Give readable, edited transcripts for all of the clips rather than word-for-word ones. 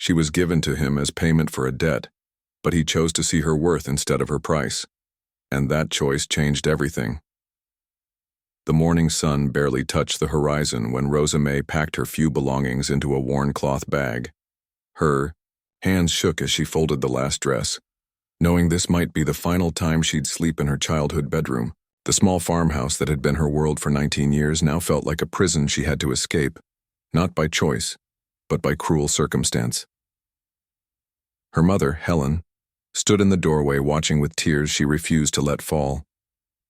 She was given to him as payment for a debt, but he chose to see her worth instead of her price, and that choice changed everything. The morning sun barely touched the horizon when Rosa May packed her few belongings into a worn cloth bag. Her hands shook as she folded the last dress, knowing this might be the final time she'd sleep in her childhood bedroom. The small farmhouse that had been her world for 19 years now felt like a prison she had to escape, not by choice, but by cruel circumstance. Her mother, Helen, stood in the doorway watching with tears she refused to let fall.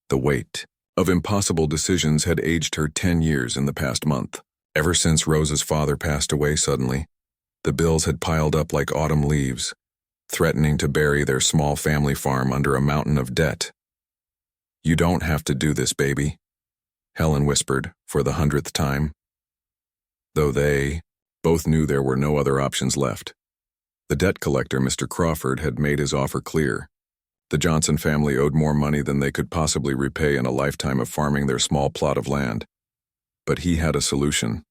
The weight of impossible decisions had aged her 10 years in the past month. Ever since Rosa's father passed away suddenly, the bills had piled up like autumn leaves, threatening to bury their small family farm under a mountain of debt. "You don't have to do this, baby," Helen whispered for the 100th time. Though they both knew there were no other options left. The debt collector, Mr. Crawford, had made his offer clear. The Johnson family owed more money than they could possibly repay in a lifetime of farming their small plot of land. But he had a solution.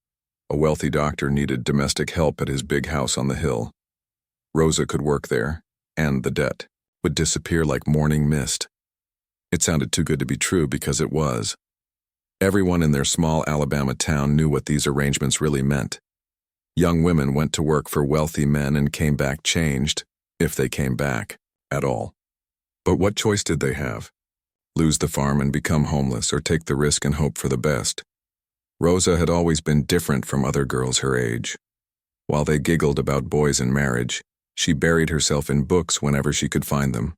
A wealthy doctor needed domestic help at his big house on the hill. Rosa could work there, and the debt would disappear like morning mist. It sounded too good to be true because it was. Everyone in their small Alabama town knew what these arrangements really meant. Young women went to work for wealthy men and came back changed, if they came back at all. But what choice did they have? Lose the farm and become homeless, or take the risk and hope for the best? Rosa had always been different from other girls her age. While they giggled about boys and marriage, she buried herself in books whenever she could find them.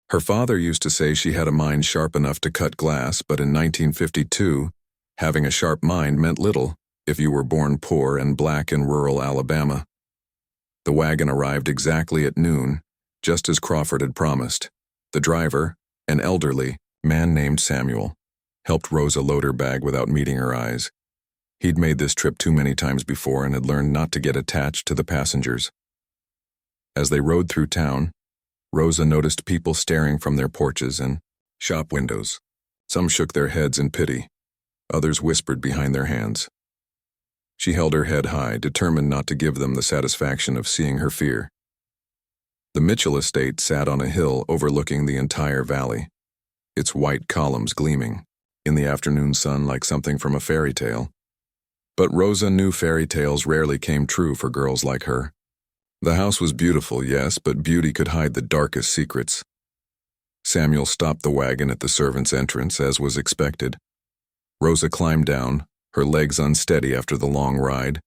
Her father used to say she had a mind sharp enough to cut glass, but in 1952, having a sharp mind meant little if you were born poor and black in rural Alabama. The wagon arrived exactly at noon, just as Crawford had promised. The driver, an elderly man named Samuel, helped Rosa load her bag without meeting her eyes. He'd made this trip too many times before and had learned not to get attached to the passengers. As they rode through town, Rosa noticed people staring from their porches and shop windows. Some shook their heads in pity. Others whispered behind their hands. She held her head high, determined not to give them the satisfaction of seeing her fear. The Mitchell estate sat on a hill overlooking the entire valley, its white columns gleaming in the afternoon sun like something from a fairy tale. But Rosa knew fairy tales rarely came true for girls like her. The house was beautiful, yes, but beauty could hide the darkest secrets. Samuel stopped the wagon at the servants' entrance, as was expected. Rosa climbed down, her legs unsteady after the long ride.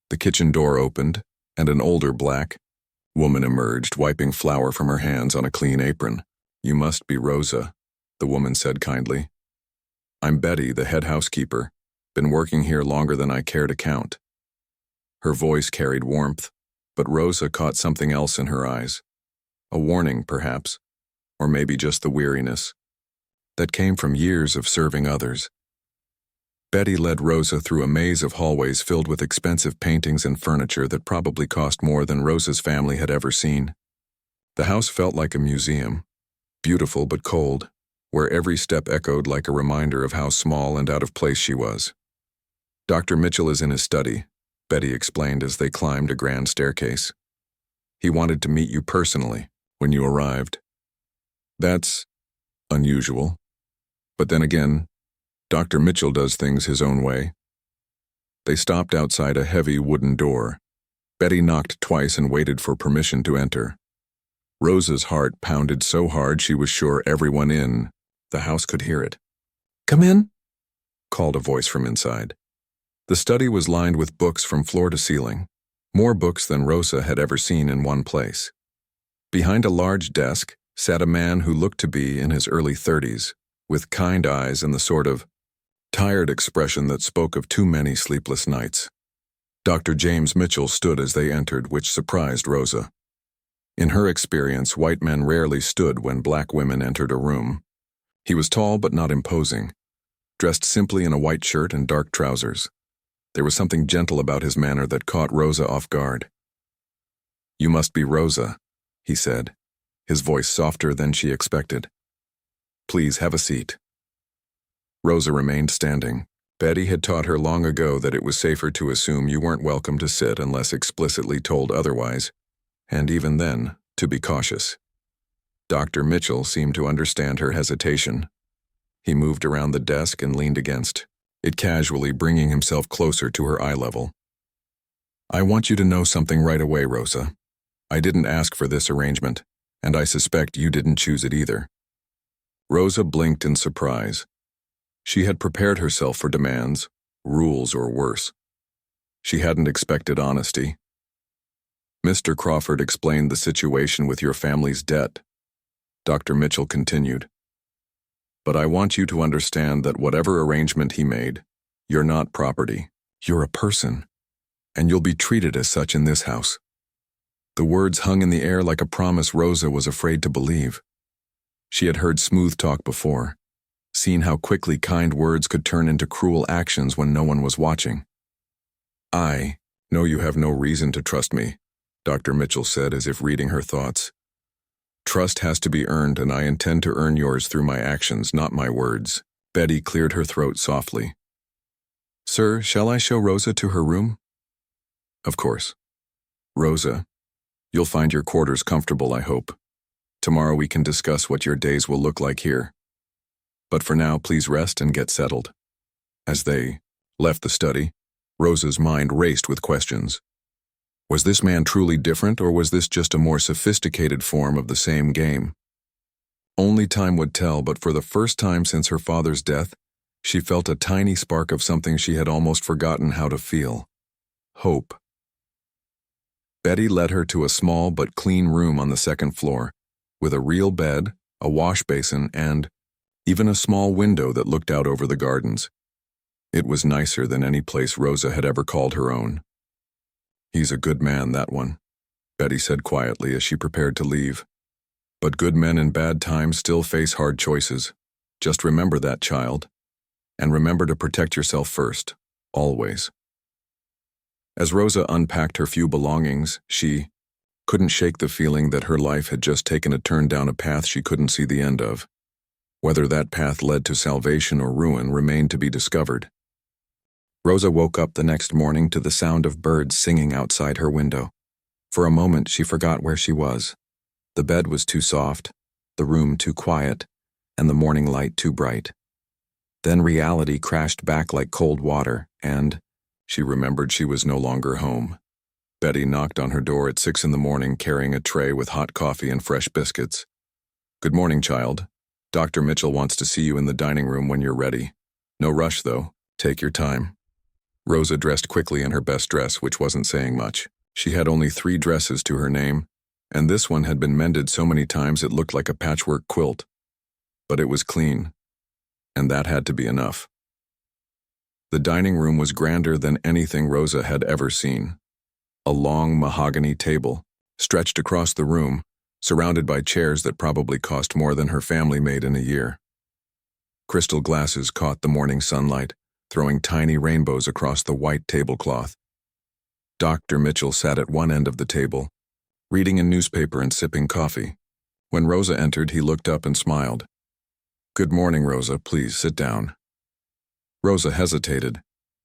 The kitchen door opened, and an older black woman emerged, wiping flour from her hands on a clean apron. "You must be Rosa," the woman said kindly. "I'm Betty, the head housekeeper. Been working here longer than I care to count." Her voice carried warmth, but Rosa caught something else in her eyes. A warning, perhaps, or maybe just the weariness that came from years of serving others. Betty led Rosa through a maze of hallways filled with expensive paintings and furniture that probably cost more than Rosa's family had ever seen. The house felt like a museum, beautiful but cold, where every step echoed like a reminder of how small and out of place she was. "Dr. Mitchell is in his study," Betty explained as they climbed a grand staircase. "He wanted to meet you personally when you arrived." "That's unusual. But then again, Dr. Mitchell does things his own way." They stopped outside a heavy wooden door. Betty knocked twice and waited for permission to enter. Rosa's heart pounded so hard she was sure everyone in the house could hear it. "Come in," called a voice from inside. The study was lined with books from floor to ceiling, more books than Rosa had ever seen in one place. Behind a large desk sat a man who looked to be in his early 30s, with kind eyes and the sort of tired expression that spoke of too many sleepless nights. Dr. James Mitchell stood as they entered, which surprised Rosa. In her experience, white men rarely stood when black women entered a room. He was tall but not imposing, dressed simply in a white shirt and dark trousers. There was something gentle about his manner that caught Rosa off guard. "You must be Rosa," he said, his voice softer than she expected. "Please have a seat." Rosa remained standing, Betty had taught her long ago that it was safer to assume you weren't welcome to sit unless explicitly told otherwise, and even then, to be cautious. Dr. Mitchell seemed to understand her hesitation. He moved around the desk and leaned against it casually, bringing himself closer to her eye level. "I want you to know something right away, Rosa. I didn't ask for this arrangement, and I suspect you didn't choose it either." Rosa blinked in surprise. She had prepared herself for demands, rules or worse. She hadn't expected honesty. "Mr. Crawford explained the situation with your family's debt," Dr. Mitchell continued. "But I want you to understand that whatever arrangement he made, you're not property. You're a person, and you'll be treated as such in this house." The words hung in the air like a promise Rosa was afraid to believe. She had heard smooth talk before, seen how quickly kind words could turn into cruel actions when no one was watching. "I know you have no reason to trust me," Dr. Mitchell said, as if reading her thoughts. "Trust has to be earned, and I intend to earn yours through my actions, not my words." Betty cleared her throat softly. "Sir, shall I show Rosa to her room?" "Of course. Rosa, you'll find your quarters comfortable, I hope. Tomorrow we can discuss what your days will look like here. But for now, please rest and get settled." As they left the study, Rosa's mind raced with questions. Was this man truly different, or was this just a more sophisticated form of the same game? Only time would tell, but for the first time since her father's death, she felt a tiny spark of something she had almost forgotten how to feel: hope. Betty led her to a small but clean room on the second floor, with a real bed, a wash basin, and even a small window that looked out over the gardens. It was nicer than any place Rosa had ever called her own. "He's a good man, that one," Betty said quietly as she prepared to leave. "But good men in bad times still face hard choices. Just remember that, child. And remember to protect yourself first, always." As Rosa unpacked her few belongings, she couldn't shake the feeling that her life had just taken a turn down a path she couldn't see the end of. Whether that path led to salvation or ruin remained to be discovered. Rosa woke up the next morning to the sound of birds singing outside her window. For a moment, she forgot where she was. The bed was too soft, the room too quiet, and the morning light too bright. Then reality crashed back like cold water, and she remembered she was no longer home. Betty knocked on her door at 6 a.m, carrying a tray with hot coffee and fresh biscuits. "Good morning, child. Dr. Mitchell wants to see you in the dining room when you're ready. No rush, though. Take your time." Rosa dressed quickly in her best dress, which wasn't saying much. She had only 3 dresses to her name, and this one had been mended so many times it looked like a patchwork quilt. But it was clean, and that had to be enough. The dining room was grander than anything Rosa had ever seen. A long mahogany table stretched across the room, surrounded by chairs that probably cost more than her family made in a year. Crystal glasses caught the morning sunlight, throwing tiny rainbows across the white tablecloth. Dr. Mitchell sat at one end of the table, reading a newspaper and sipping coffee. When Rosa entered, he looked up and smiled. "Good morning, Rosa. Please sit down." Rosa hesitated.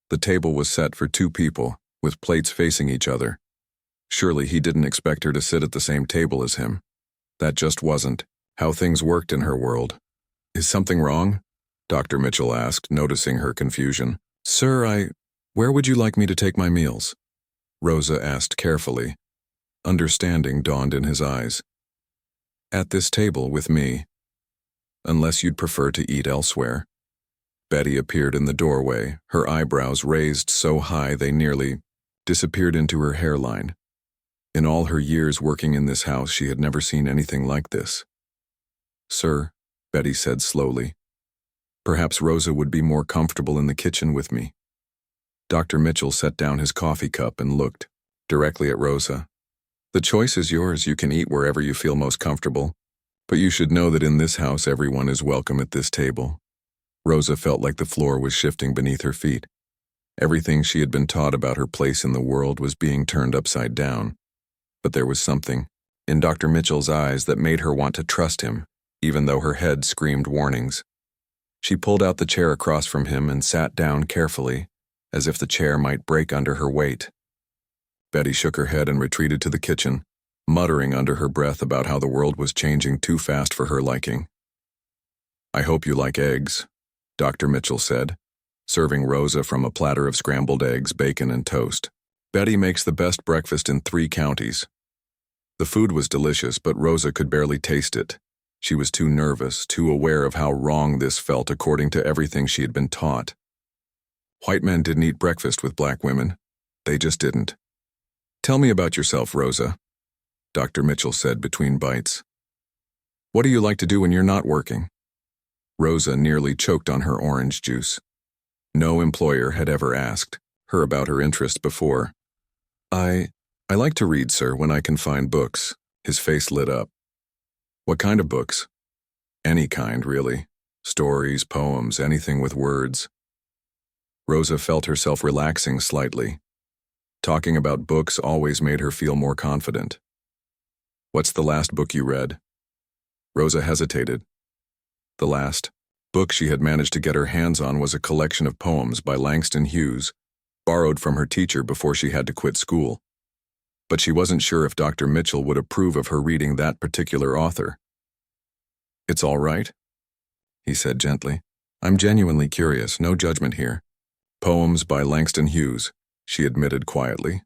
The table was set for 2 people, with plates facing each other. Surely he didn't expect her to sit at the same table as him. That just wasn't how things worked in her world. "Is something wrong?" Dr. Mitchell asked, noticing her confusion. "Sir, where would you like me to take my meals?" Rosa asked carefully. Understanding dawned in his eyes. "At this table with me, unless you'd prefer to eat elsewhere." Betty appeared in the doorway, her eyebrows raised so high they nearly disappeared into her hairline. In all her years working in this house, she had never seen anything like this. "Sir," Betty said slowly, "perhaps Rosa would be more comfortable in the kitchen with me." Dr. Mitchell set down his coffee cup and looked directly at Rosa. "The choice is yours. You can eat wherever you feel most comfortable, but you should know that in this house everyone is welcome at this table." Rosa felt like the floor was shifting beneath her feet. Everything she had been taught about her place in the world was being turned upside down. But there was something in Dr. Mitchell's eyes that made her want to trust him, even though her head screamed warnings. She pulled out the chair across from him and sat down carefully, as if the chair might break under her weight. Betty shook her head and retreated to the kitchen, muttering under her breath about how the world was changing too fast for her liking. "I hope you like eggs," Dr. Mitchell said, serving Rosa from a platter of scrambled eggs, bacon, and toast. "Betty makes the best breakfast in 3 counties. The food was delicious, but Rosa could barely taste it. She was too nervous, too aware of how wrong this felt according to everything she had been taught. White men didn't eat breakfast with black women. They just didn't. "Tell me about yourself, Rosa," Dr. Mitchell said between bites. "What do you like to do when you're not working?" Rosa nearly choked on her orange juice. No employer had ever asked her about her interests before. I like to read, sir, when I can find books." His face lit up. "What kind of books?" "Any kind, really. Stories, poems, anything with words." Rosa felt herself relaxing slightly. Talking about books always made her feel more confident. "What's the last book you read?" Rosa hesitated. The last book she had managed to get her hands on was a collection of poems by Langston Hughes, borrowed from her teacher before she had to quit school. But she wasn't sure if Dr. Mitchell would approve of her reading that particular author. "It's all right," he said gently. "I'm genuinely curious, no judgment here." "Poems by Langston Hughes," she admitted quietly.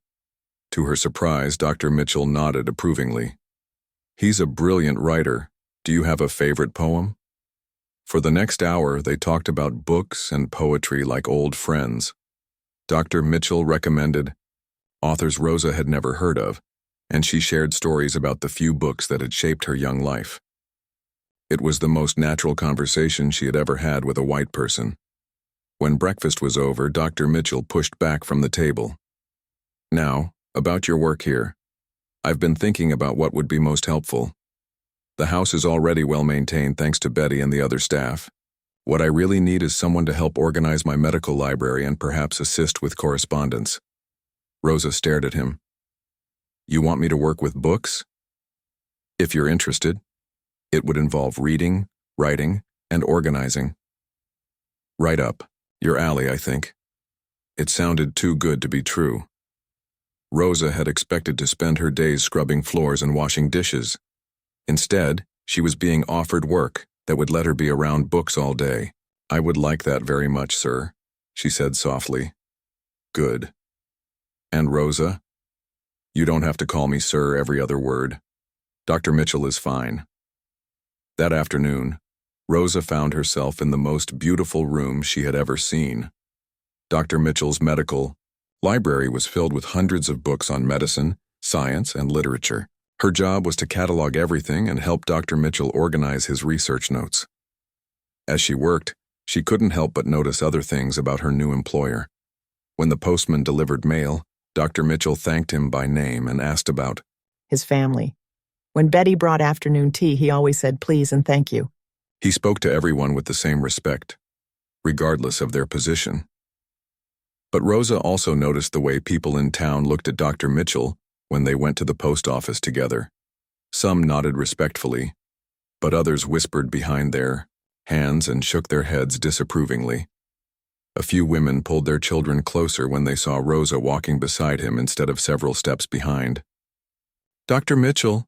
To her surprise, Dr. Mitchell nodded approvingly. "He's a brilliant writer. Do you have a favorite poem?" For the next hour, they talked about books and poetry like old friends. Dr. Mitchell recommended authors Rosa had never heard of, and she shared stories about the few books that had shaped her young life. It was the most natural conversation she had ever had with a white person. When breakfast was over, Dr. Mitchell pushed back from the table. "Now, about your work here. I've been thinking about what would be most helpful. The house is already well maintained thanks to Betty and the other staff. What I really need is someone to help organize my medical library and perhaps assist with correspondence." Rosa stared at him. "You want me to work with books?" "If you're interested. It would involve reading, writing, and organizing." "Right up your alley, I think." It sounded too good to be true. Rosa had expected to spend her days scrubbing floors and washing dishes. Instead, she was being offered work that would let her be around books all day. "I would like that very much, sir," she said softly. "Good. And Rosa? You don't have to call me sir every other word. Dr. Mitchell is fine." That afternoon, Rosa found herself in the most beautiful room she had ever seen. Dr. Mitchell's medical library was filled with hundreds of books on medicine, science, and literature. Her job was to catalog everything and help Dr. Mitchell organize his research notes. As she worked, she couldn't help but notice other things about her new employer. When the postman delivered mail, Dr. Mitchell thanked him by name and asked about his family. When Betty brought afternoon tea, he always said please and thank you. He spoke to everyone with the same respect, regardless of their position. But Rosa also noticed the way people in town looked at Dr. Mitchell when they went to the post office together. Some nodded respectfully, but others whispered behind their hands and shook their heads disapprovingly. A few women pulled their children closer when they saw Rosa walking beside him instead of several steps behind. "Dr. Mitchell,"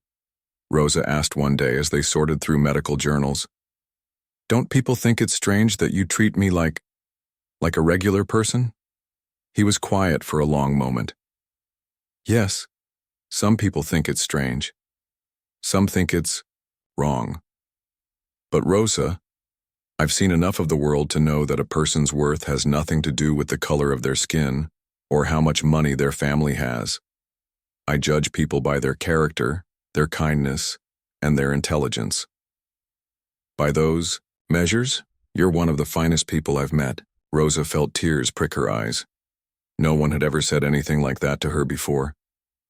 Rosa asked one day as they sorted through medical journals, "don't people think it's strange that you treat me like a regular person?" He was quiet for a long moment. "Yes, some people think it's strange. Some think it's wrong. But Rosa, I've seen enough of the world to know that a person's worth has nothing to do with the color of their skin or how much money their family has. I judge people by their character, their kindness, and their intelligence. By those measures, you're one of the finest people I've met." Rosa felt tears prick her eyes. No one had ever said anything like that to her before.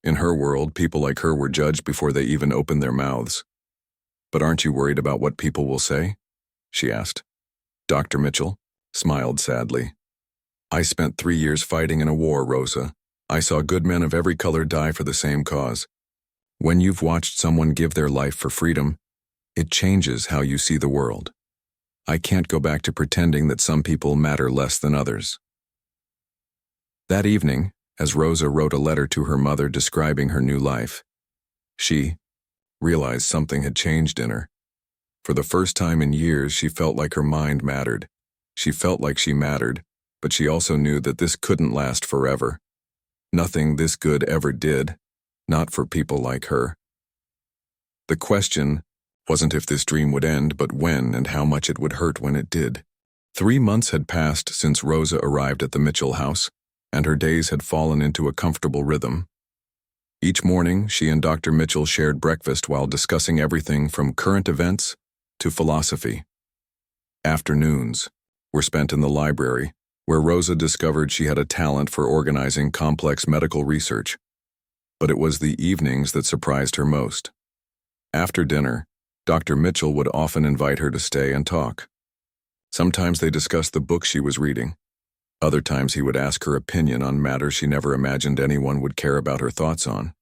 In her world, people like her were judged before they even opened their mouths. "But aren't you worried about what people will say?" she asked. Dr. Mitchell smiled sadly. "I spent 3 years fighting in a war, Rosa. I saw good men of every color die for the same cause. When you've watched someone give their life for freedom, it changes how you see the world. I can't go back to pretending that some people matter less than others. That evening, as Rosa wrote a letter to her mother describing her new life, she realized something had changed in her. For the first time in years, she felt like her mind mattered. She felt like she mattered, but she also knew that this couldn't last forever. Nothing this good ever did, not for people like her. The question wasn't if this dream would end, but when and how much it would hurt when it did. 3 months had passed since Rosa arrived at the Mitchell house, and her days had fallen into a comfortable rhythm. Each morning, she and Dr. Mitchell shared breakfast while discussing everything from current events to philosophy. Afternoons were spent in the library, where Rosa discovered she had a talent for organizing complex medical research. But it was the evenings that surprised her most. After dinner, Dr. Mitchell would often invite her to stay and talk. Sometimes they discussed the book she was reading. Other times he would ask her opinion on matters she never imagined anyone would care about her thoughts on.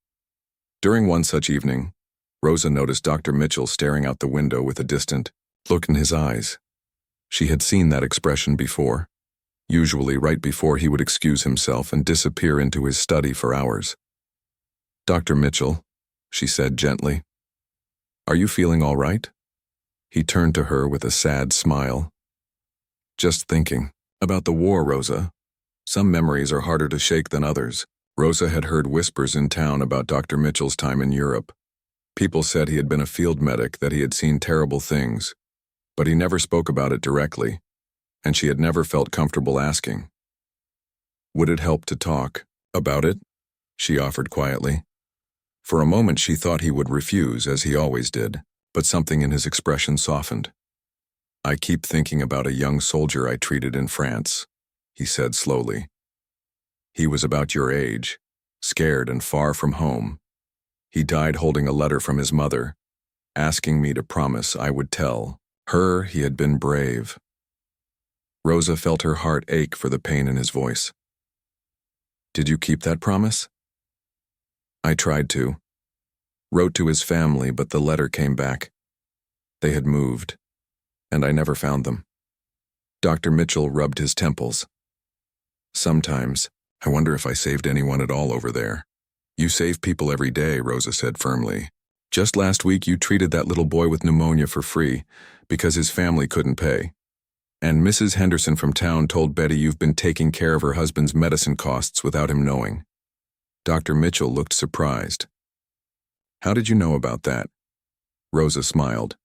During one such evening, Rosa noticed Dr. Mitchell staring out the window with a distant look in his eyes. She had seen that expression before, usually right before he would excuse himself and disappear into his study for hours. "Dr. Mitchell," she said gently, "are you feeling all right?" He turned to her with a sad smile. "Just thinking about the war, Rosa. Some memories are harder to shake than others." Rosa had heard whispers in town about Dr. Mitchell's time in Europe. People said he had been a field medic, that he had seen terrible things, but he never spoke about it directly, and she had never felt comfortable asking. "Would it help to talk about it?" she offered quietly. For a moment she thought he would refuse, as he always did, but something in his expression softened. "I keep thinking about a young soldier I treated in France," he said slowly. "He was about your age, scared and far from home. He died holding a letter from his mother, asking me to promise I would tell her he had been brave." Rosa felt her heart ache for the pain in his voice. "Did you keep that promise?" "I tried to. Wrote to his family, but the letter came back. They had moved, and I never found them." Dr. Mitchell rubbed his temples. "Sometimes I wonder if I saved anyone at all over there." "You save people every day," Rosa said firmly. "Just last week you treated that little boy with pneumonia for free because his family couldn't pay. And Mrs. Henderson from town told Betty you've been taking care of her husband's medicine costs without him knowing." Dr. Mitchell looked surprised. "How did you know about that?" Rosa smiled.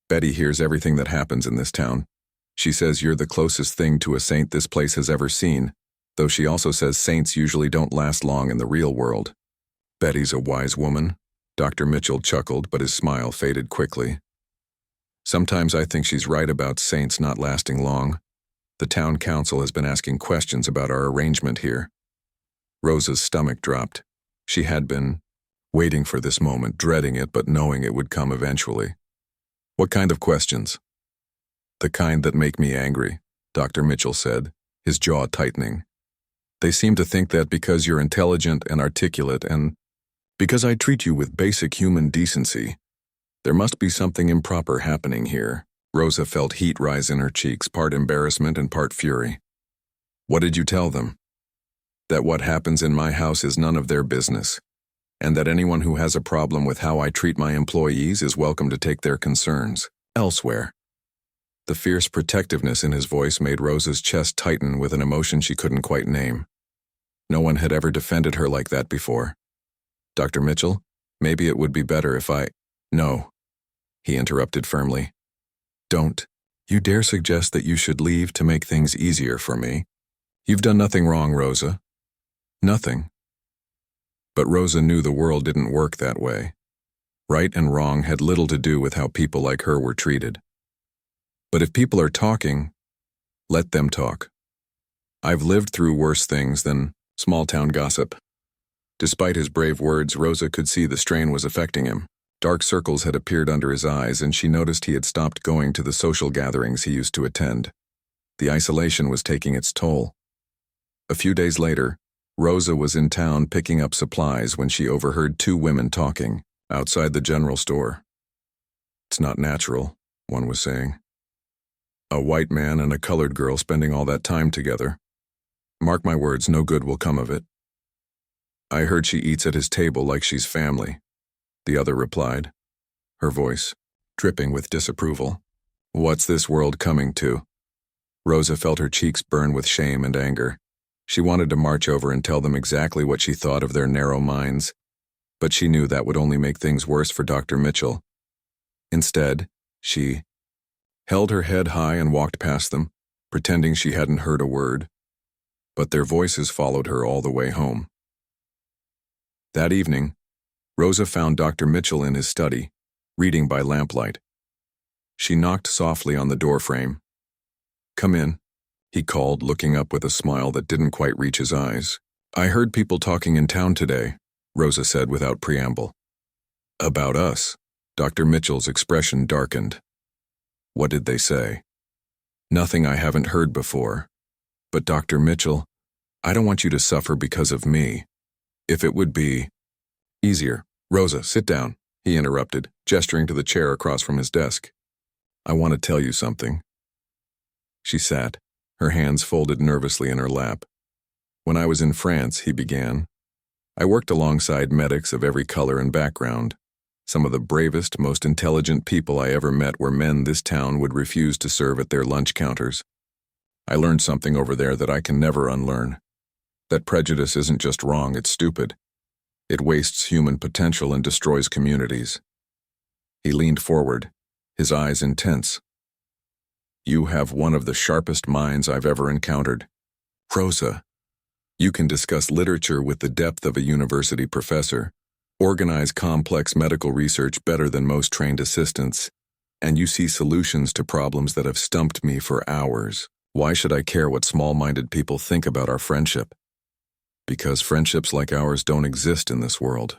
"Betty hears everything that happens in this town. She says you're the closest thing to a saint this place has ever seen, though she also says saints usually don't last long in the real world." "Betty's a wise woman," Dr. Mitchell chuckled, but his smile faded quickly. "Sometimes I think she's right about saints not lasting long. The town council has been asking questions about our arrangement here." Rosa's stomach dropped. She had been waiting for this moment, dreading it, but knowing it would come eventually. "What kind of questions?" "The kind that make me angry," Dr. Mitchell said, his jaw tightening. "They seem to think that because you're intelligent and articulate, and because I treat you with basic human decency, there must be something improper happening here." Rosa felt heat rise in her cheeks, part embarrassment and part fury. "What did you tell them?" "That what happens in my house is none of their business, and that anyone who has a problem with how I treat my employees is welcome to take their concerns elsewhere." The fierce protectiveness in his voice made Rosa's chest tighten with an emotion she couldn't quite name. No one had ever defended her like that before. "Dr. Mitchell, maybe it would be better if I—" "No," he interrupted firmly. "Don't you dare suggest that you should leave to make things easier for me. You've done nothing wrong, Rosa. Nothing." But Rosa knew the world didn't work that way. Right and wrong had little to do with how people like her were treated. But if people are talking, let them talk. I've lived through worse things than small-town gossip. Despite his brave words, Rosa could see the strain was affecting him. Dark circles had appeared under his eyes, and she noticed he had stopped going to the social gatherings he used to attend. The isolation was taking its toll. A few days later, Rosa was in town picking up supplies when she overheard 2 women talking outside the general store. "It's not natural," one was saying. A white man and a colored girl spending all that time together. Mark my words, no good will come of it. I heard she eats at his table like she's family, the other replied, her voice dripping with disapproval. What's this world coming to? Rosa felt her cheeks burn with shame and anger. She wanted to march over and tell them exactly what she thought of their narrow minds, but she knew that would only make things worse for Dr. Mitchell. Instead, she held her head high and walked past them, pretending she hadn't heard a word. But their voices followed her all the way home. That evening, Rosa found Dr. Mitchell in his study, reading by lamplight. She knocked softly on the doorframe. Come in, he called, looking up with a smile that didn't quite reach his eyes. I heard people talking in town today, Rosa said without preamble. About us. Dr. Mitchell's expression darkened. What did they say? Nothing I haven't heard before. But Dr. Mitchell, I don't want you to suffer because of me. If it would be easier. Rosa, sit down, he interrupted, gesturing to the chair across from his desk. I want to tell you something. She sat, her hands folded nervously in her lap. When I was in France, he began, I worked alongside medics of every color and background. Some of the bravest, most intelligent people I ever met were men this town would refuse to serve at their lunch counters. I learned something over there that I can never unlearn. That prejudice isn't just wrong, it's stupid. It wastes human potential and destroys communities. He leaned forward, his eyes intense. You have one of the sharpest minds I've ever encountered. Rosa, you can discuss literature with the depth of a university professor, organize complex medical research better than most trained assistants, and you see solutions to problems that have stumped me for hours. Why should I care what small-minded people think about our friendship? Because friendships like ours don't exist in this world,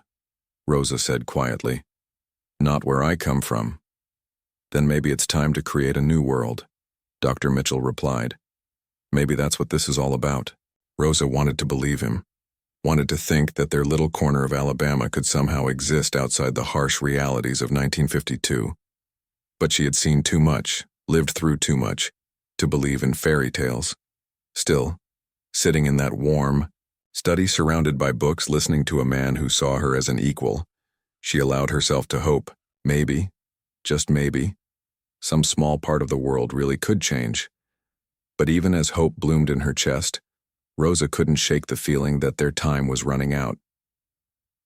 Rosa said quietly. Not where I come from. Then maybe it's time to create a new world, Dr. Mitchell replied. Maybe that's what this is all about. Rosa wanted to believe him, wanted to think that their little corner of Alabama could somehow exist outside the harsh realities of 1952. But she had seen too much, lived through too much, to believe in fairy tales. Still, sitting in that warm, study surrounded by books, listening to a man who saw her as an equal, she allowed herself to hope, maybe, just maybe, some small part of the world really could change. But even as hope bloomed in her chest, Rosa couldn't shake the feeling that their time was running out.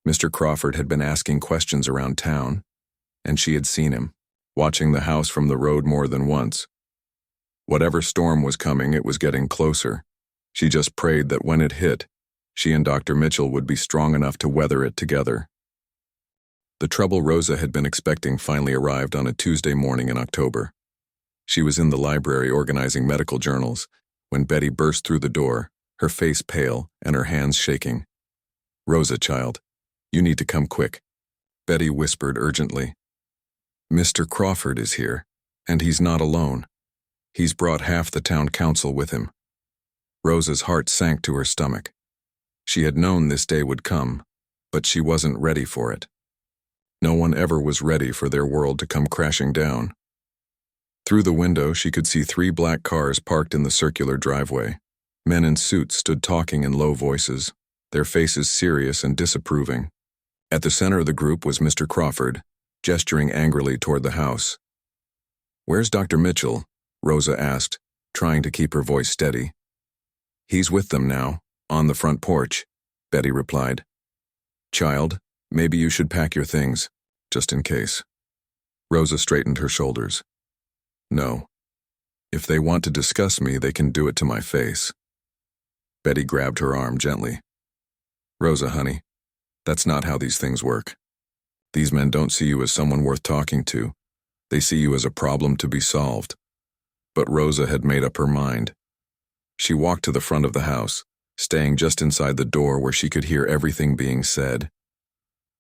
Mr. Crawford had been asking questions around town, and she had seen him, watching the house from the road more than once. Whatever storm was coming, it was getting closer. She just prayed that when it hit, she and Dr. Mitchell would be strong enough to weather it together. The trouble Rosa had been expecting finally arrived on a Tuesday morning in October. She was in the library organizing medical journals when Betty burst through the door, her face pale and her hands shaking. Rosa, child, you need to come quick, Betty whispered urgently. Mr. Crawford is here, and he's not alone. He's brought half the town council with him. Rosa's heart sank to her stomach. She had known this day would come, but she wasn't ready for it. No one ever was ready for their world to come crashing down. Through the window, she could see 3 black cars parked in the circular driveway. Men in suits stood talking in low voices, their faces serious and disapproving. At the center of the group was Mr. Crawford, gesturing angrily toward the house. Where's Dr. Mitchell? Rosa asked, trying to keep her voice steady. He's with them now, on the front porch, Betty replied. Child, maybe you should pack your things, just in case. Rosa straightened her shoulders. No. If they want to discuss me, they can do it to my face. Betty grabbed her arm gently. Rosa, honey, that's not how these things work. These men don't see you as someone worth talking to. They see you as a problem to be solved. But Rosa had made up her mind. She walked to the front of the house, staying just inside the door where she could hear everything being said.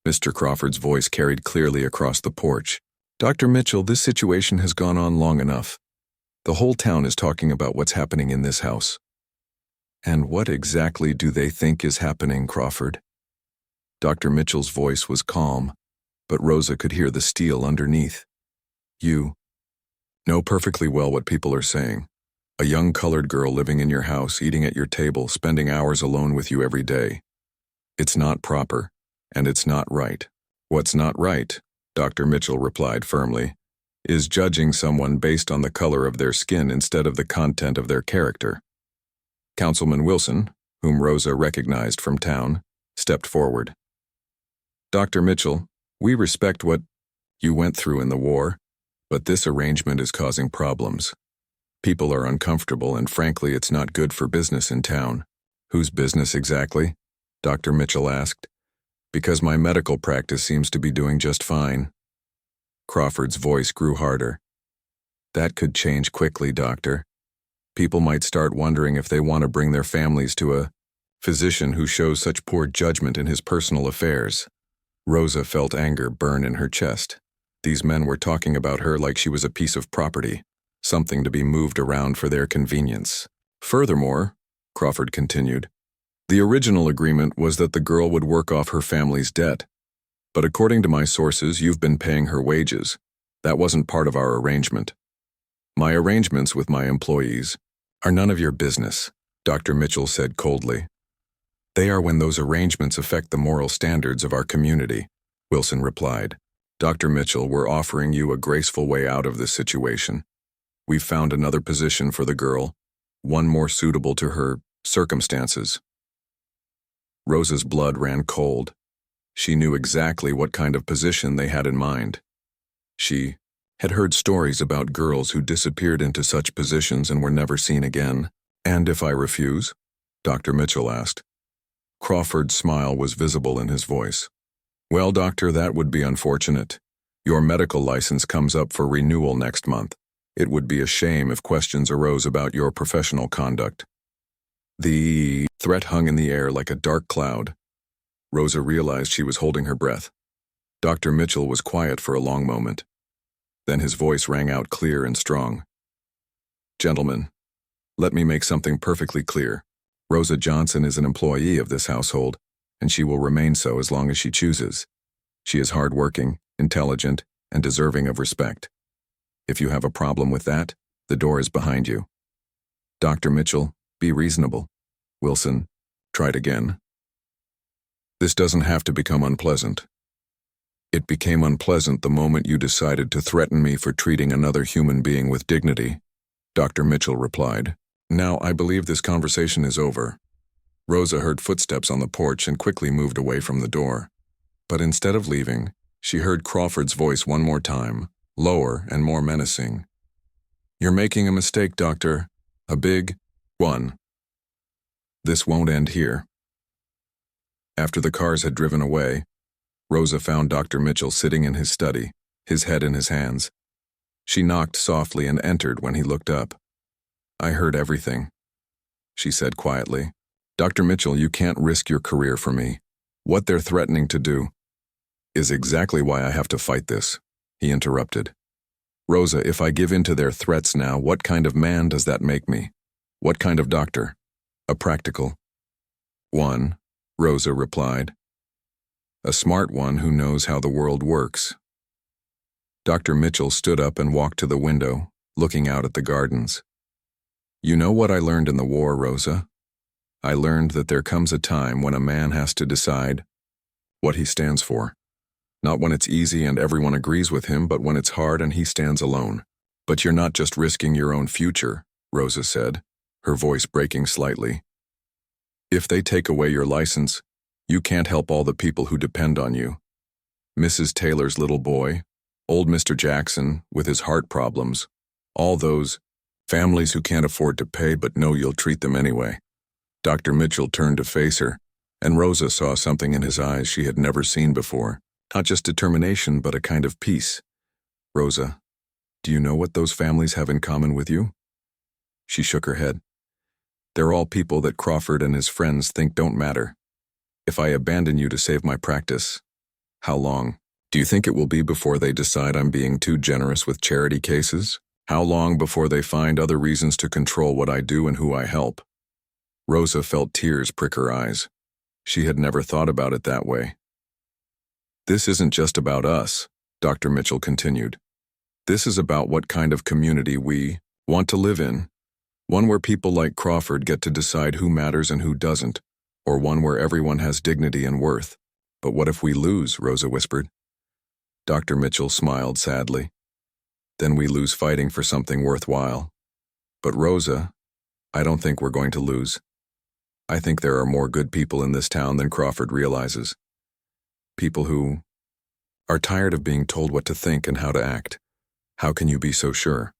Mr. Crawford's voice carried clearly across the porch. Dr. Mitchell, this situation has gone on long enough. The whole town is talking about what's happening in this house. And what exactly do they think is happening, Crawford? Dr. Mitchell's voice was calm, but Rosa could hear the steel underneath. You Know perfectly well what people are saying. A young colored girl living in your house, eating at your table, spending hours alone with you every day. It's not proper, and it's not right. What's not right, Dr. Mitchell replied firmly, is judging someone based on the color of their skin instead of the content of their character. Councilman Wilson, whom Rosa recognized from town, stepped forward. Dr. Mitchell, we respect what you went through in the war, but this arrangement is causing problems. People are uncomfortable, and frankly, it's not good for business in town. Whose business exactly? Dr. Mitchell asked. Because my medical practice seems to be doing just fine. Crawford's voice grew harder. That could change quickly, doctor. People might start wondering if they want to bring their families to a physician who shows such poor judgment in his personal affairs. Rosa felt anger burn in her chest. These men were talking about her like she was a piece of property, something to be moved around for their convenience. Furthermore, Crawford continued, the original agreement was that the girl would work off her family's debt. But according to my sources, you've been paying her wages. That wasn't part of our arrangement. My arrangements with my employees are none of your business, Dr. Mitchell said coldly. They are when those arrangements affect the moral standards of our community, Wilson replied. Dr. Mitchell, we're offering you a graceful way out of this situation. We've found another position for the girl, one more suitable to her circumstances. Rosa's blood ran cold. She knew exactly what kind of position they had in mind. She had heard stories about girls who disappeared into such positions and were never seen again. And if I refuse? Dr. Mitchell asked. Crawford's smile was visible in his voice. Well, doctor, that would be unfortunate. Your medical license comes up for renewal next month. It would be a shame if questions arose about your professional conduct. The threat hung in the air like a dark cloud. Rosa realized she was holding her breath. Dr. Mitchell was quiet for a long moment. Then his voice rang out clear and strong. Gentlemen, let me make something perfectly clear. Rosa Johnson is an employee of this household, and she will remain so as long as she chooses. She is hardworking, intelligent, and deserving of respect. If you have a problem with that, the door is behind you. Dr. Mitchell, be reasonable. Wilson, try it again. This doesn't have to become unpleasant. It became unpleasant the moment you decided to threaten me for treating another human being with dignity, Dr. Mitchell replied. Now, I believe this conversation is over. Rosa heard footsteps on the porch and quickly moved away from the door. But instead of leaving, she heard Crawford's voice one more time, lower and more menacing. You're making a mistake, doctor. A big one. This won't end here. After the cars had driven away, Rosa found Dr. Mitchell sitting in his study, his head in his hands. She knocked softly and entered when he looked up. I heard everything, she said quietly. Dr. Mitchell, you can't risk your career for me. What they're threatening to do is exactly why I have to fight this, he interrupted. Rosa, if I give in to their threats now, what kind of man does that make me? What kind of doctor? A practical one, Rosa replied. A smart one who knows how the world works. Dr. Mitchell stood up and walked to the window, looking out at the gardens. You know what I learned in the war, Rosa? I learned that there comes a time when a man has to decide what he stands for. Not when it's easy and everyone agrees with him, but when it's hard and he stands alone. But you're not just risking your own future, Rosa said, her voice breaking slightly. If they take away your license, you can't help all the people who depend on you. Mrs. Taylor's little boy, old Mr. Jackson with his heart problems, all those families who can't afford to pay but know you'll treat them anyway. Dr. Mitchell turned to face her, and Rosa saw something in his eyes she had never seen before. Not just determination, but a kind of peace. Rosa, do you know what those families have in common with you? She shook her head. They're all people that Crawford and his friends think don't matter. If I abandon you to save my practice, how long do you think it will be before they decide I'm being too generous with charity cases? How long before they find other reasons to control what I do and who I help? Rosa felt tears prick her eyes. She had never thought about it that way. This isn't just about us, Dr. Mitchell continued. This is about what kind of community we want to live in. One where people like Crawford get to decide who matters and who doesn't, or one where everyone has dignity and worth. But what if we lose? Rosa whispered. Dr. Mitchell smiled sadly. Then we lose fighting for something worthwhile. But Rosa, I don't think we're going to lose. I think there are more good people in this town than Crawford realizes. People who are tired of being told what to think and how to act. How can you be so sure?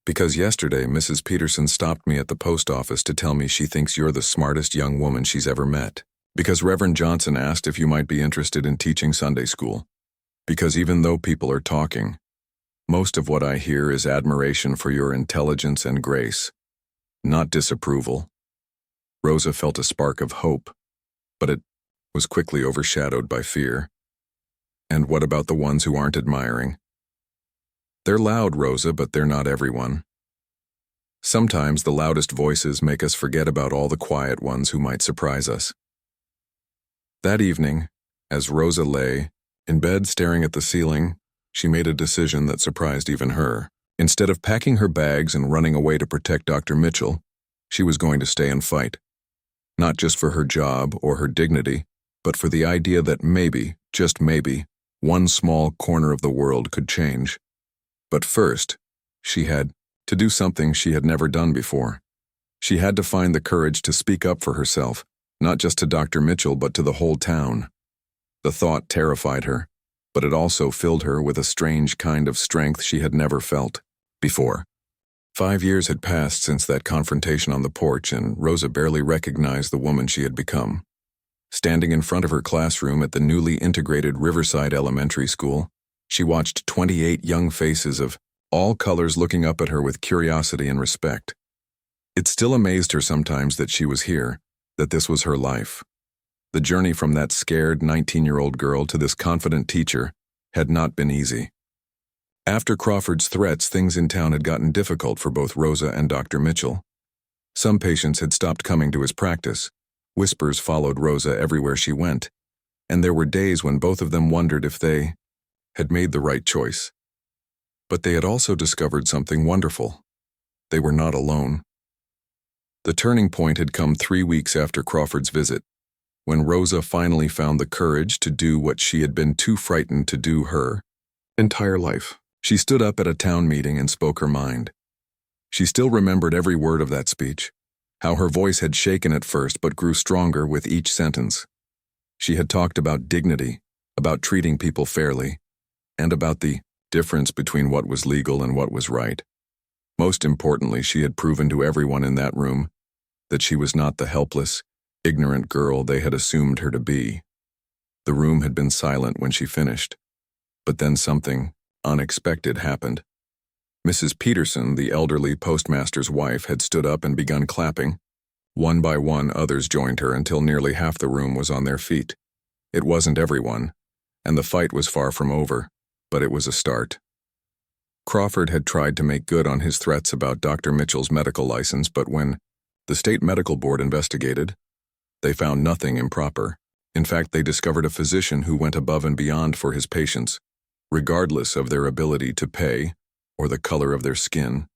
Because yesterday, Mrs. Peterson stopped me at the post office to tell me she thinks you're the smartest young woman she's ever met. Because Reverend Johnson asked if you might be interested in teaching Sunday school. Because even though people are talking, most of what I hear is admiration for your intelligence and grace, not disapproval. Rosa felt a spark of hope, but it was quickly overshadowed by fear. And what about the ones who aren't admiring? They're loud, Rosa, but they're not everyone. Sometimes the loudest voices make us forget about all the quiet ones who might surprise us. That evening, as Rosa lay in bed staring at the ceiling, she made a decision that surprised even her. Instead of packing her bags and running away to protect Dr. Mitchell, she was going to stay and fight. Not just for her job or her dignity, but for the idea that maybe, just maybe, one small corner of the world could change. But first, she had to do something she had never done before. She had to find the courage to speak up for herself, not just to Dr. Mitchell but to the whole town. The thought terrified her, but it also filled her with a strange kind of strength she had never felt before. 5 years had passed since that confrontation on the porch, and Rosa barely recognized the woman she had become. Standing in front of her classroom at the newly integrated Riverside Elementary School, she watched 28 young faces of all colors looking up at her with curiosity and respect. It still amazed her sometimes that she was here, that this was her life. The journey from that scared 19-year-old girl to this confident teacher had not been easy. After Crawford's threats, things in town had gotten difficult for both Rosa and Dr. Mitchell. Some patients had stopped coming to his practice. Whispers followed Rosa everywhere she went, and there were days when both of them wondered if they had made the right choice. But they had also discovered something wonderful. They were not alone. The turning point had come 3 weeks after Crawford's visit, when Rosa finally found the courage to do what she had been too frightened to do her entire life. She stood up at a town meeting and spoke her mind. She still remembered every word of that speech, how her voice had shaken at first but grew stronger with each sentence. She had talked about dignity, about treating people fairly, and about the difference between what was legal and what was right. Most importantly, she had proven to everyone in that room that she was not the helpless, ignorant girl they had assumed her to be. The room had been silent when she finished, but then something unexpected happened. Mrs. Peterson, the elderly postmaster's wife, had stood up and begun clapping. One by one, others joined her until nearly half the room was on their feet. It wasn't everyone, and the fight was far from over, but it was a start. Crawford had tried to make good on his threats about Dr. Mitchell's medical license, but when the state medical board investigated, they found nothing improper. In fact, they discovered a physician who went above and beyond for his patients, regardless of their ability to pay or the color of their skin.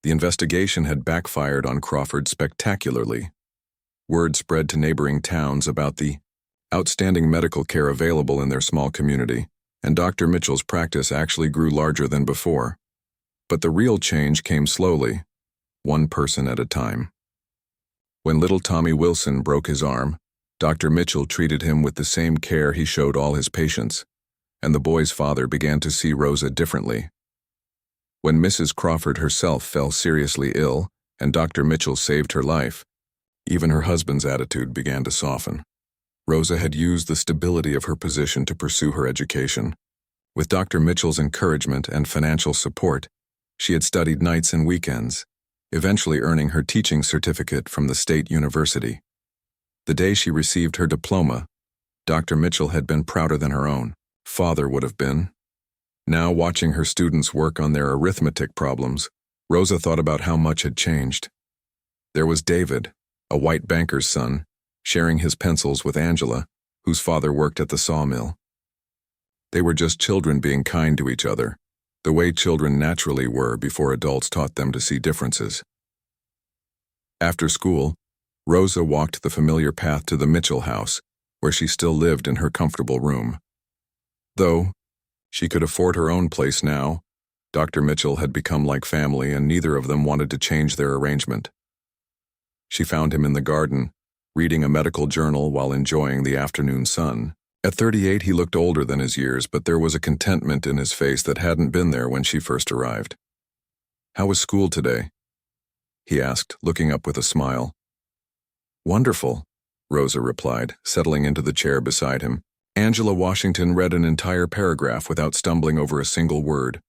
The investigation had backfired on Crawford spectacularly. Word spread to neighboring towns about the outstanding medical care available in their small community, and Dr. Mitchell's practice actually grew larger than before. But the real change came slowly, one person at a time. When little Tommy Wilson broke his arm, Dr. Mitchell treated him with the same care he showed all his patients, and the boy's father began to see Rosa differently. When Mrs. Crawford herself fell seriously ill and Dr. Mitchell saved her life, even her husband's attitude began to soften. Rosa had used the stability of her position to pursue her education. With Dr. Mitchell's encouragement and financial support, she had studied nights and weekends, eventually earning her teaching certificate from the state university. The day she received her diploma, Dr. Mitchell had been prouder than her own father would have been. Now, watching her students work on their arithmetic problems, Rosa thought about how much had changed. There was David, a white banker's son, sharing his pencils with Angela, whose father worked at the sawmill. They were just children being kind to each other, the way children naturally were before adults taught them to see differences. After school, Rosa walked the familiar path to the Mitchell house, where she still lived in her comfortable room. Though she could afford her own place now, Dr. Mitchell had become like family and neither of them wanted to change their arrangement. She found him in the garden, reading a medical journal while enjoying the afternoon sun. At 38, he looked older than his years, but there was a contentment in his face that hadn't been there when she first arrived. "How was school today?" he asked, looking up with a smile. "Wonderful," Rosa replied, settling into the chair beside him. Angela Washington read an entire paragraph without stumbling over a single word.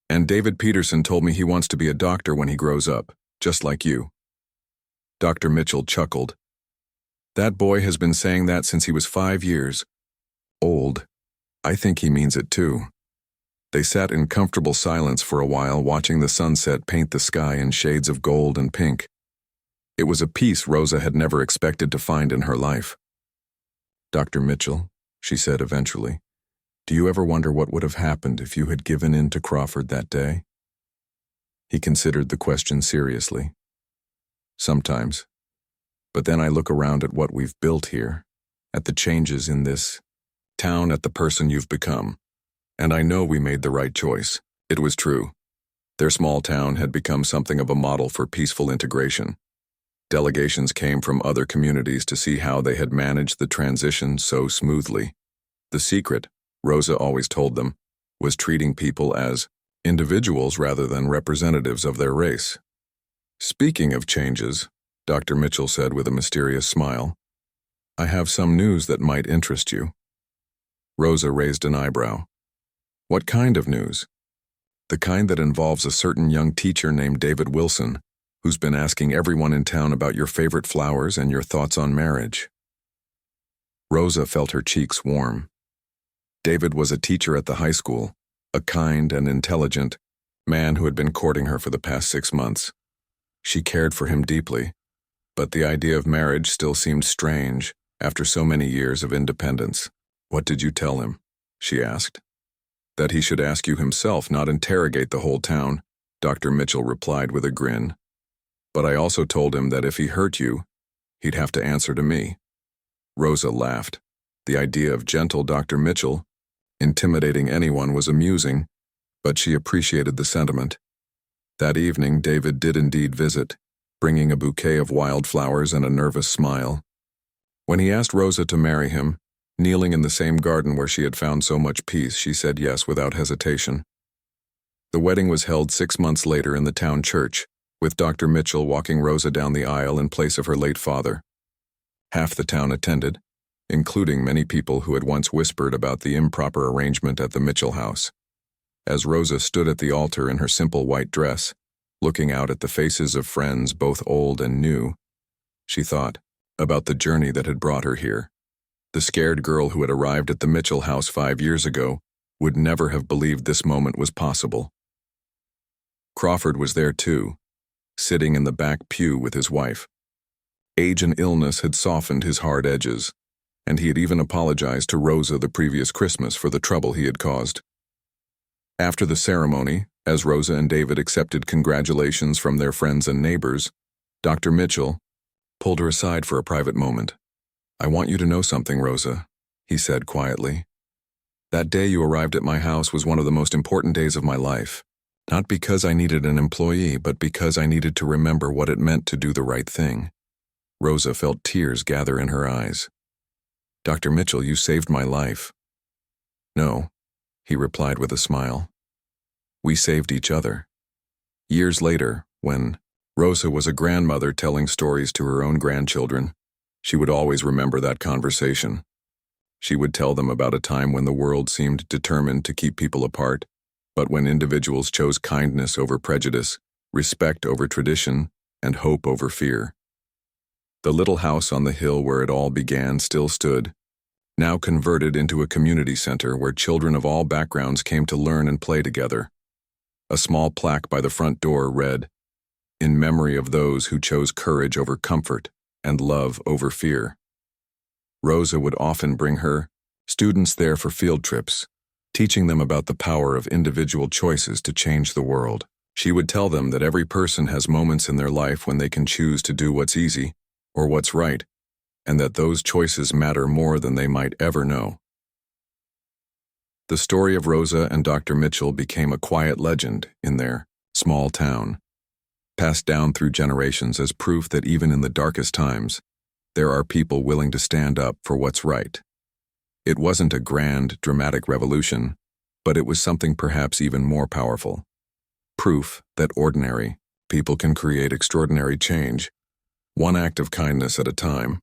"And David Peterson told me he wants to be a doctor when he grows up, just like you." Dr. Mitchell chuckled. "That boy has been saying that since he was 5 years old. I think he means it too." They sat in comfortable silence for a while, watching the sunset paint the sky in shades of gold and pink. It was a peace Rosa had never expected to find in her life. "Dr. Mitchell," she said eventually, "do you ever wonder what would have happened if you had given in to Crawford that day?" He considered the question seriously. "Sometimes. But then I look around at what we've built here, at the changes in this town, at the person you've become, and I know we made the right choice." It was true. Their small town had become something of a model for peaceful integration. Delegations came from other communities to see how they had managed the transition so smoothly. The secret, Rosa always told them, was treating people as individuals rather than representatives of their race. "Speaking of changes," Dr. Mitchell said with a mysterious smile, "I have some news that might interest you." Rosa raised an eyebrow. "What kind of news?" "The kind that involves a certain young teacher named David Wilson, who's been asking everyone in town about your favorite flowers and your thoughts on marriage." Rosa felt her cheeks warm. David was a teacher at the high school, a kind and intelligent man who had been courting her for the past 6 months. She cared for him deeply, but the idea of marriage still seemed strange after so many years of independence. "What did you tell him?" she asked. "That he should ask you himself, not interrogate the whole town," Dr. Mitchell replied with a grin. "But I also told him that if he hurt you, he'd have to answer to me." Rosa laughed. The idea of gentle Dr. Mitchell intimidating anyone was amusing, but she appreciated the sentiment. That evening, David did indeed visit, bringing a bouquet of wildflowers and a nervous smile. When he asked Rosa to marry him, kneeling in the same garden where she had found so much peace, she said yes without hesitation. The wedding was held 6 months later in the town church, with Dr. Mitchell walking Rosa down the aisle in place of her late father. Half the town attended, including many people who had once whispered about the improper arrangement at the Mitchell house. As Rosa stood at the altar in her simple white dress, looking out at the faces of friends both old and new, she thought about the journey that had brought her here. The scared girl who had arrived at the Mitchell house 5 years ago would never have believed this moment was possible. Crawford was there too, sitting in the back pew with his wife. Age and illness had softened his hard edges, and he had even apologized to Rosa the previous Christmas for the trouble he had caused. After the ceremony, as Rosa and David accepted congratulations from their friends and neighbors, Dr. Mitchell pulled her aside for a private moment. "I want you to know something, Rosa," he said quietly. "That day you arrived at my house was one of the most important days of my life. Not because I needed an employee, but because I needed to remember what it meant to do the right thing." Rosa felt tears gather in her eyes. "Dr. Mitchell, you saved my life." "No," he replied with a smile. "We saved each other." Years later, when Rosa was a grandmother telling stories to her own grandchildren, she would always remember that conversation. She would tell them about a time when the world seemed determined to keep people apart, but when individuals chose kindness over prejudice, respect over tradition, and hope over fear. The little house on the hill where it all began still stood, now converted into a community center where children of all backgrounds came to learn and play together. A small plaque by the front door read, "In memory of those who chose courage over comfort and love over fear." Rosa would often bring her students there for field trips, teaching them about the power of individual choices to change the world. She would tell them that every person has moments in their life when they can choose to do what's easy or what's right, and that those choices matter more than they might ever know. The story of Rosa and Dr. Mitchell became a quiet legend in their small town, passed down through generations as proof that even in the darkest times, there are people willing to stand up for what's right. It wasn't a grand, dramatic revolution, but it was something perhaps even more powerful. Proof that ordinary people can create extraordinary change, one act of kindness at a time.